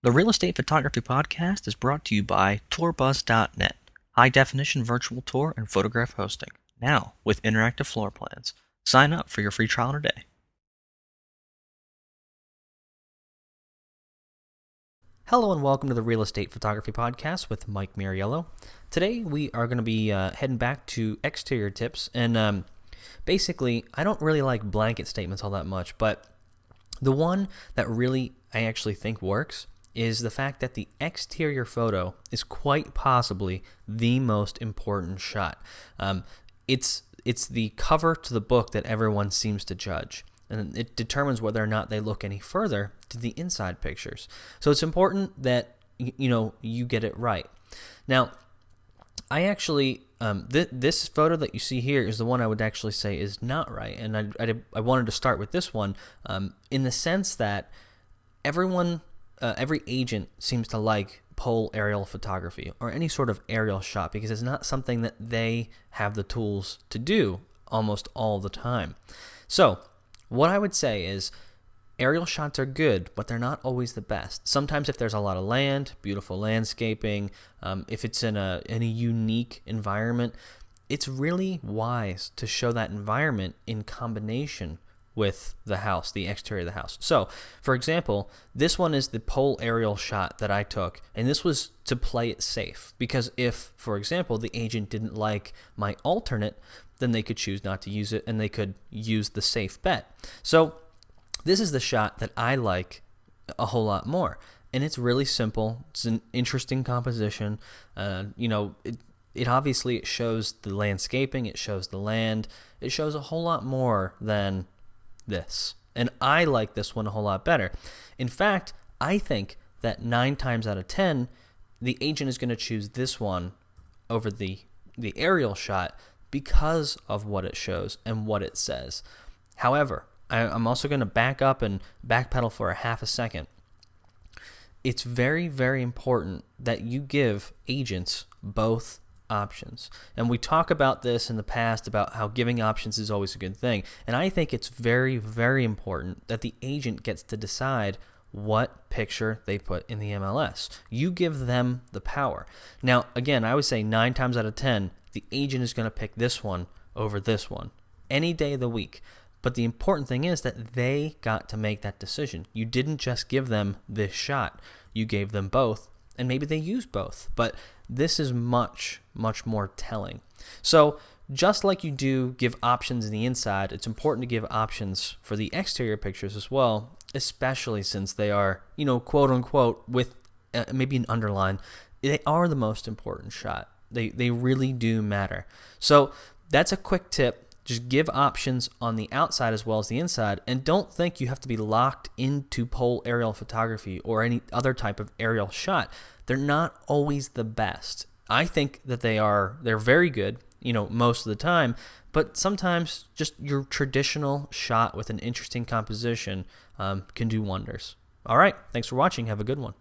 The Real Estate Photography Podcast is brought to you by tourbuzz.net, high-definition virtual tour and photograph hosting, now with interactive floor plans. Sign up for your free trial today. Hello and welcome to the Real Estate Photography Podcast with Mike Mariello. Today we are going to be heading back to exterior tips, and basically I don't really like blanket statements all that much, but the one that really I actually think works is the fact that the exterior photo is quite possibly the most important shot. It's the cover to the book that everyone seems to judge, and it determines whether or not they look any further to the inside pictures. So it's important that you get it right. Now, I actually this photo that you see here is the one I would actually say is not right, and I wanted to start with this one in the sense that every agent seems to like pole aerial photography or any sort of aerial shot because it's not something that they have the tools to do almost all the time. So what I would say is aerial shots are good, but they're not always the best. Sometimes if there's a lot of land, beautiful landscaping, if it's in a unique environment, it's really wise to show that environment in combination with the house, the exterior of the house. So, for example, this one is the pole aerial shot that I took, and this was to play it safe, because if, for example, the agent didn't like my alternate, then they could choose not to use it, and they could use the safe bet. So, this is the shot that I like a whole lot more, and it's really simple. It's an interesting composition. It obviously it shows the landscaping, it shows the land, it shows a whole lot more than this. And I like this one a whole lot better. In fact, I think that 9 times out of 10, the agent is going to choose this one over the aerial shot because of what it shows and what it says. However, I'm also going to back up and backpedal for a half a second. It's very, very important that you give agents both options. And we talk about this in the past about how giving options is always a good thing. And I think it's very, very important that the agent gets to decide what picture they put in the MLS. You give them the power. Now, again, I would say 9 times out of 10, the agent is going to pick this one over this one any day of the week. But the important thing is that they got to make that decision. You didn't just give them this shot. You gave them both, and maybe they use both. But this is much, much more telling. So just like you do give options in the inside, it's important to give options for the exterior pictures as well, especially since they are, quote unquote, with maybe an underline, they are the most important shot. They really do matter. So that's a quick tip. Just give options on the outside as well as the inside, and don't think you have to be locked into pole aerial photography or any other type of aerial shot. They're not always the best. I think that they're very good, most of the time, but sometimes just your traditional shot with an interesting composition can do wonders. All right, thanks for watching. Have a good one.